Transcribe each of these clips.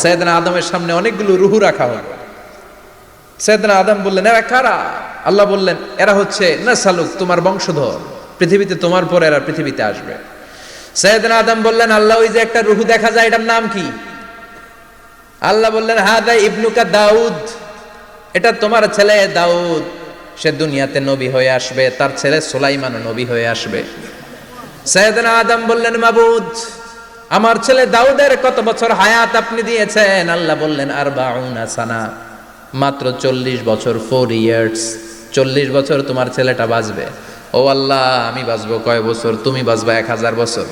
সাইয়েদনা আদমের সামনে অনেকগুলো রুহু রাখা হলো। সাইয়েদনা আদম বললেন, এরা কারা? আল্লাহ বললেন, এরা হচ্ছে নাসালুক, তোমার বংশধর, পৃথিবীতে তোমার পর এরা পৃথিবীতে আসবে। সাইয়েদনা আদম বললেন, আল্লাহ ওই যে একটা রুহু দেখা যায়, এটার নাম কি? আল্লাহ বললেন, হাদা ইবনুকা দাউদ, এটা তোমার ছেলে দাউদ, সে দুনিয়াতে নবী হয়ে আসবে, তার ছেলে সুলাইমান নবী হয়ে আসবে। সাইয়েদনা আদম বললেন, মাবুদ, আমার ছেলে দাউদের কত বছর হায়াত আপনি দিয়েছেন? আল্লাহ বললেন, আরবাউনা সানা, মাত্র 40 বছর, 4 ইয়ার্স, 40 বছর তোমার ছেলেটা বাঁচবে। ও আল্লাহ, আমি বাঁচবো কয় বছর? তুমি বাঁচবা 1000 বছর।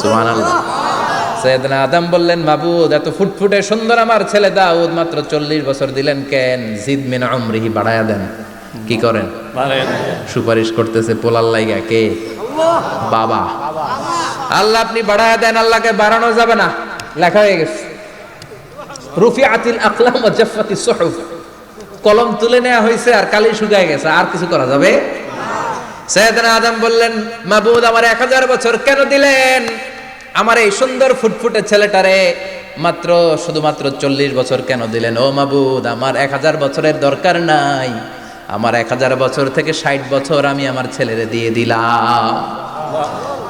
সুবহানাল্লাহ। সাইয়েদনা আদম বললেন, মাবুদ, এত ফুটফুটে সুন্দর আমার ছেলে দাউদ, মাত্র 40 বছর দিলেন কেন? জিদ মিন উমরিহি, বাড়ায়া দেন। কি করেন? সুপারিশ করতেছে পোলার লাইগা কে? বাবা। আল্লাহ আপনি বাড়ায়া দেন। আল্লাহকে বাড়ানো যাবে না, লেখা হয়ে গেছে। রুফিআতিল আকলাম ওয়া জাফফাতিস সুহুফ, কলম তুলে নেওয়া হয়েছে আর কালি শুকায় গেছে, আর কিছু করা যাবে? সাইয়েদনা আদম বললেন, মাবুদ, আমার 1000 বছর কেন দিলেন? আমার এই সুন্দর ফুটফুটে ছেলেটারে মাত্র শুধুমাত্র 40 বছর কেন দিলেন? ও মাবুদ, আমার 1000 বছরের দরকার নাই, আমার 1000 বছর থেকে 60 বছর আমি আমার ছেলেরে দিয়ে দিলাম।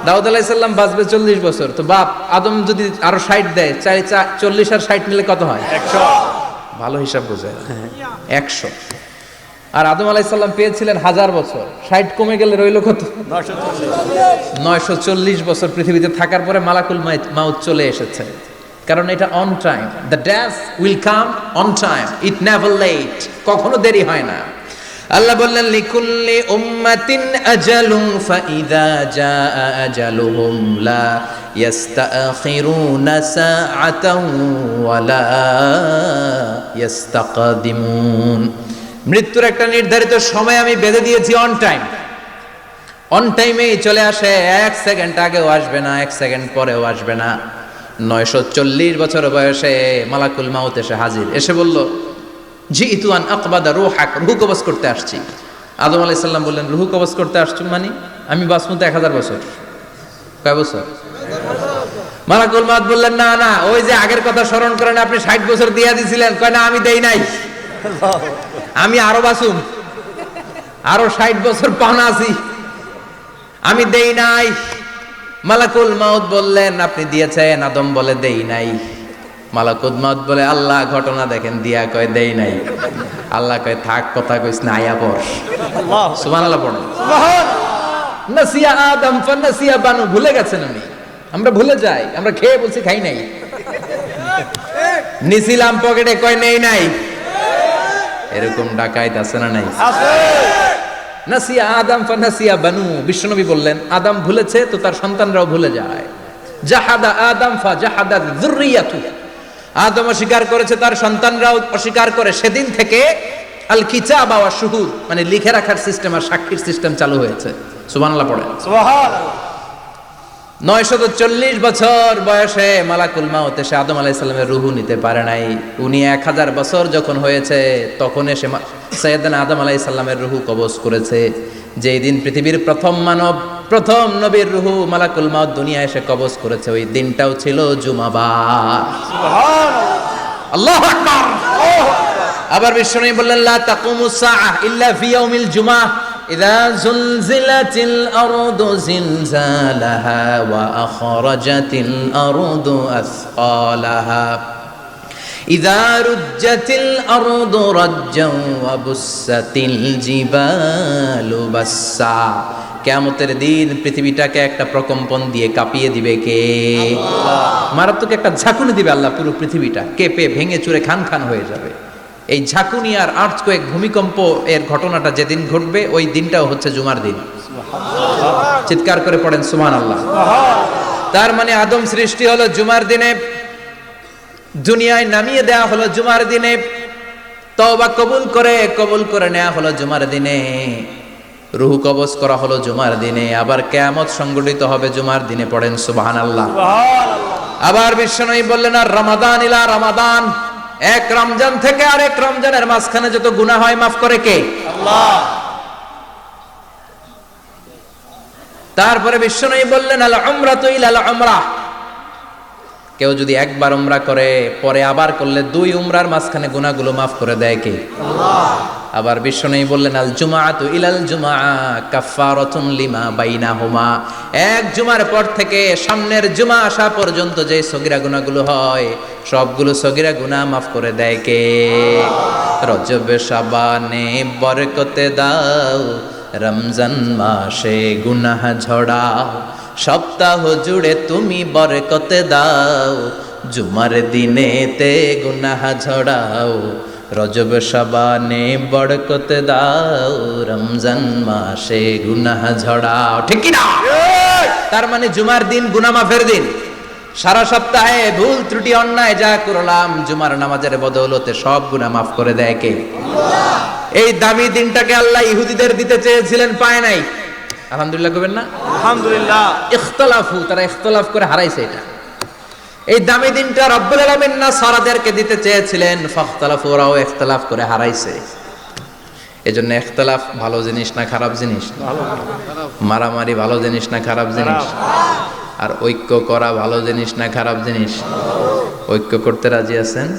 দাউদ আলাইহিস সালাম বাঁচবে 40 বছর, তো বাপ আদম যদি আরো 60 দেয়, 40 আর 60 মিলে কত হয়? 100। ভালো হিসাব বোঝে, 100। আর আদম আলাইহিস সালাম পেয়েছিলেন 1000 বছর, 60 কমে গেলে রইল কত? 940 বছর পৃথিবীতে থাকার পরে মালাকুল মাউত চলে এসেছে। কারণ এটা on time, the death will come on time, it never late, কখনো দেরি হয় না। আল্লাহ বললেন, লিকুল্লি উম্মাতিন আজালুন ফাইযা জাআ আজালুহুম লা ইস্তাখিরুনা সাআতান ওয়া লা ইস্তাকদিমুন। মৃত্যুর একটা নির্ধারিত সময় আমি বেঁধে দিয়েছি, অন টাইম, অন টাইমেই চলে আসে, 1 সেকেন্ড আগেও আসবে না, 1 সেকেন্ড পরেও আসবে না। 940 বছর বয়সে মালাকুল মাউত এসে হাজির, এসে বলল, জিইতু আন আকবাদা রূহাক, রূহ কবজ করতে আসছি। আদম আলাইহিস সালাম বললেন, রূহ কবজ করতে আসছো মানে? আমি বাঁচবো তো 1000 বছর। কয় বছর? মালাকুল মাউত বললেন, না না, ওই যে আগের কথা স্মরণ করেন, আপনি 60 বছর দিয়া দিছিলেন। কয় না, আমি দেই নাই, আমি আরো বাঁচুম, আরো 60 বছর পাওনা আছি, আমি দেই নাই। মালাকুল মাউত বললেন, আপনি দিয়েছেন? আদম বলে, দেই নাই। মালাকুল মাউত বলে, আল্লাহ ঘটনা দেখেন, দিয়া কয় দেই নাই। আল্লাহ কয়, থাক, কথা কইস না, আয়া পড়। সুবহানাল্লাহ পড়েন। নাসিয়া আদম ফানাসিয়া বানু, ভুলে গেছেন উনি, আমরা ভুলে যাই, আমরা খেয়ে বলছি খাই নাই, নিছিলাম পকেটে, কয় নেই নাই। এরকম ডাকাইত আছে না নাই? নাসিয়া আদম ফানাসিয়া বানু, বিশ্বনবী বললেন, আদম ভুলেছে তো তার সন্তানরাও ভুলে যায়। জাহাদা আদম ফাজাহাদা যুররিয়াতু, আদম অস্বীকার করেছে, তার সন্তানরাও অস্বীকার করে। সেদিন থেকে আল কিতাব ওয়া শুহুদ, মানে লিখে রাখার সিস্টেম আর সাক্ষীর সিস্টেম চালু হয়েছে। সুবহানাল্লাহ পড়েন। সুবহানাল্লাহ। 940 বছর বয়সে মালাকুল মাউত এসে আদম আলাইহিস সালামের রূহ নিতে পারে নাই। উনি 1000 বছর যখন হয়েছে তখন এসে সাইয়েদনা আদম আলাইহিস সালামের রূহ কবজ করেছে। যেই দিন পৃথিবীর প্রথম মানব, প্রথম নবীর রূহ মালাকুল মাউত দুনিয়া এসে কবজ করেছে, ওই দিনটাও ছিল জুমাবার। সুবহানাল্লাহ, আল্লাহু আকবার। আবার বিশ্বনবী বললেন, লা তাকুমুস সাআহ ইল্লা ফি ইয়াউমিল জুমআহ ইযা যুলজিলাতিল আরদু জিলজালাহা ওয়া আখরাজাতিল আরদু আসকালাহা ইযা রুজ্জাতিল আরদু রাজ্জান ওয়া বুসাতিল জিবালু বাসসা। কিয়ামতের দিন পৃথিবীটাকে একটা প্রকম্পন দিয়ে কাঁপিয়ে দিবে কে? আল্লাহ। মারাত্মক একটা ঝাঁকুনি দিবে আল্লাহ, পুরো পৃথিবীটা কেঁপে ভেঙে চুরে খান খান হয়ে যাবে। এই ঝাঁকুনি আর আর্থকোয়েক, ভূমিকম্প এর ঘটনাটা যেদিন ঘটবে, ওই দিনটাও হচ্ছে জুমার দিন। চিৎকার করে পড়েন সুবহানাল্লাহ। তার মানে আদম সৃষ্টি হলো জুমার দিনে, দুনিয়ায় নামিয়ে দেয়া হলো জুমার দিনে, তওবা কবুল করে নেওয়া হলো জুমার দিনে, রূহ কবজ করা হলো জুমার দিনে, আবার কিয়ামত সংগঠিত হবে জুমার দিনে। পড়েন সুবহানাল্লাহ। আবার বিশ্বনবী বললেন, আর রমাদান ইলা রমাদান, এক রমজান থেকে আরেক রমজানের মাঝখানে যত গুনাহ হয় মাফ করে কে? আল্লাহ। তারপরে বিশ্বনবী বললেন, আল উমরাতু ইলাল উমরাহ, কেউ যদি একবার উমরা করে পরে আবার করলে 2 উমরার মাঝখানে গুনাহগুলো মাফ করে দেয় কে? আল্লাহ। আবার বিশ্বনবী বললেন আল জুমাআতু ইলাল জুমআ কাফফারাতুন লিমা বাইনাহুমা, এক জুমার পর থেকে সামনের জুমা আসা পর্যন্ত যে সগীরা গুনাহগুলো হয় সবগুলো সগীরা গুনাহ মাফ করে দেয় কে? রজব শাবানে বরকতে দাও, রমজান মাসে গুনাহ ঝড়াও, সপ্তাহ জুড়ে তুমি বরকতে দাও, জুমার দিনেতে গুনাহ ঝড়াও, রজব শাবানে বরকতে দাও, রমজান মাসে গুনাহ ঝড়াও। ঠিক কি না? তার মানে জুমার দিন গুনাহ মাফের দিন। সারা সপ্তাহে ভুল ত্রুটি অন্যায় যা করলাম জুমার নামাজের বদৌলতে সব গুনাহ মাফ করে দেয় কে? আল্লাহ। এই দামি দিনটাকে আল্লাহ ইহুদিদের দিতে চেয়েছিলেন, পায় নাই। আলহামদুলিল্লাহ কবেন না? আলহামদুলিল্লাহ। ইখতিলাফু, তারা ইখতিলাফ করে হারাইছে এটা। এই দামি দিনটা রব্বুল আলামিন নাসারাদেরকে দিতে চেয়েছিলেন, ফাখতালাফু, ওরাও ইখতিলাফ করে হারাইছে। এজন্য ইখতিলাফ ভালো জিনিস না খারাপ জিনিস? ভালো। মারামারি ভালো জিনিস না খারাপ জিনিস? আর ঐক্য করা ভালো জিনিস না খারাপ জিনিস? ঐক্য করতে রাজি আছেন?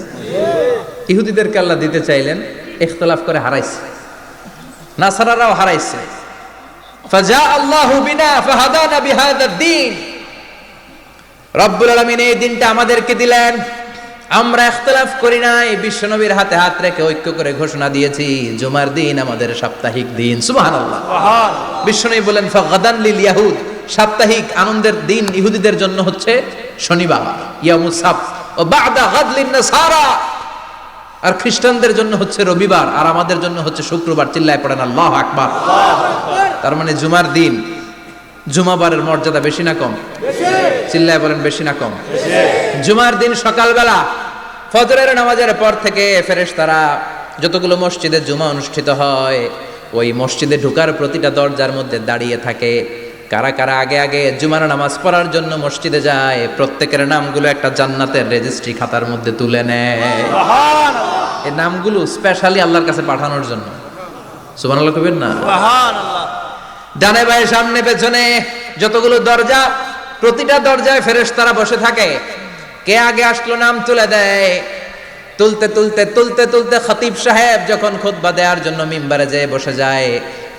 ইহুদিদেরকে আল্লাহ দিতে চাইলেন, ইখতিলাফ করে হারাইছে। নাসারারাও হারাইছে। ফাজা আল্লাহু বিনা ফাহাদানা বিহাদা দ্বীন, রব্বুল আলামিন এই দিনটা আমাদেরকে দিলেন, আমরা ইখতিলাফ করি নাই, বিশ্বনবীর হাতে হাত রেখে ঐক্য করে ঘোষণা দিয়েছি জুমার দিন আমাদের সাপ্তাহিক দিন। সুবহানাল্লাহ। বিশ্বনবী বলেন ফাগাদান লিল ইয়াহুদ, সাপ্তাহিক আনন্দের দিন ইহুদিদের জন্য হচ্ছে শনিবার, ইয়ামুস সাbt, ও বাদা গাদ লিন নাসারা, আর খ্রিস্টানদের জন্য হচ্ছে রবিবার, আর আমাদের জন্য হচ্ছে শুক্রবার। চিল্লায় পড়েন আল্লাহু আকবার। তার মানে জুমার দিন, জুমাবারের মর্যাদা বেশি না কম? চিল্লায় বলেন বেশি না কম? জুমার দিন সকালবেলা ফজরের নামাজের পর থেকে ফেরেশতারা যতগুলো মসজিদে জুমা অনুষ্ঠিত হয় ওই মসজিদে ঢোকার প্রতিটা দরজার মধ্যে দাঁড়িয়ে থাকে। কারা কারা আগে আগে জুমার নামাজ পড়ার জন্য মসজিদে যায়, প্রত্যেকের নামগুলো একটা জান্নাতের রেজিস্ট্রি খাতার মধ্যে তুলে নেয়। এই নামগুলো স্পেশালি আল্লাহর কাছে পাঠানোর জন্য। সুবহানাল্লাহ কইবেন না? সুবহানাল্লাহ। ডানে বায়ে সামনে পেছনে যতগুলো দরজা, প্রতিটা দরজায় ফেরেশতারা বসে থাকে। কে আগে আসলো নাম তুলে দেয়। তুলতে তুলতে তুলতে তুলতে খতিব সাহেব যখন খুতবা দেওয়ার জন্য মিম্বারে যেয়ে বসে যায়,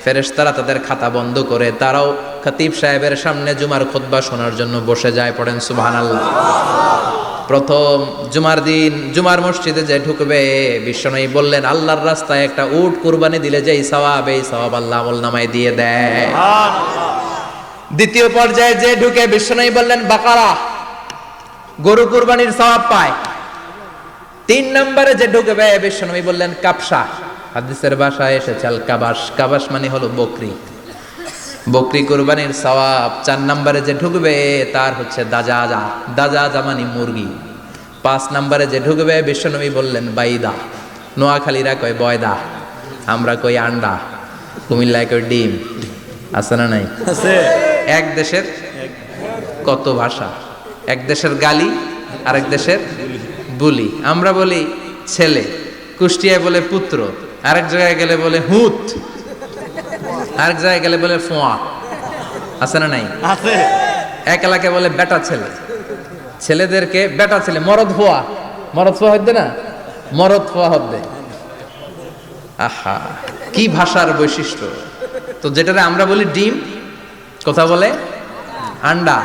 ফেরেশতারা তাদের খাতা বন্ধ করে তারাও খতিব সাহেবের সামনে জুমার খুতবা শোনার জন্য বসে যায়। পড়েন সুবহানাল্লাহ। প্রথম জুমার দিন জুমার মসজিদে যে ঢুকবে, বিশ্বনবী বললেন আল্লাহর রাস্তায় একটা উট কুরবানি দিলে যেই সওয়াব, এই সওয়াব আল্লাহ আমলনামায় দিয়ে দেয়। দ্বিতীয় পর্যায়ে যে ঢুকে, বিশ্বনবী বললেন বাকারা, গরু কুরবানির সওয়াব পায়। 3 নম্বরে যে ঢুকবে, বিশ্বনবী বললেন কাবসা, হাদিসের ভাষায় এসেছে আল কাবাস, কাবাস মানে হলো বকরি, বকরি কুরবানির সওয়াব। 4 নম্বরে যে ঢুকবে তার হচ্ছে দাজাজা, দাজাজা মানে মুরগি। 5 নম্বরে যে ঢুকবে, বিশ্বনবী বললেন বাইদা, নোয়াখালীরা কয় বয়দা, আমরা কই আন্ডা, কুমিল্লায় কই ডিম। আছে না নাই? আছে। এক দেশের কত ভাষা, এক দেশের গালি আরেক দেশের বুলি। আমরা বলি ছেলে, কুষ্টিয়ায় বলে পুত্র, আরেক জায়গায় গেলে বলে হুত, আরেক জায়গায় গেলে বলে ফোয়া। আছে না নাই? আছে। এক এলাকায় বলে বেটা ছেলে, ছেলেদেরকে বেটা ছেলে। মরদ ফোয়া, মরদ ফোয়া হইতে না, মরদ ফোয়া হবে। আহা, কি ভাষার বৈশিষ্ট্য! তো যেটারে আমরা বলি ডিম, কোথাও বলে আন্ডা,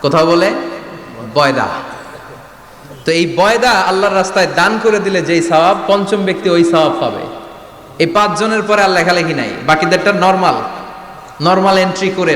কোথাও বলে বয়দা। তো এই বয়দা আল্লাহর রাস্তায় দান করে দিলে যেই সওয়াব, পঞ্চম ব্যক্তি ওই সওয়াব পাবে। এই 5 জনের পরে আর লেখালেখি নাই, বাকিদেরটা নরমাল এন্ট্রি করে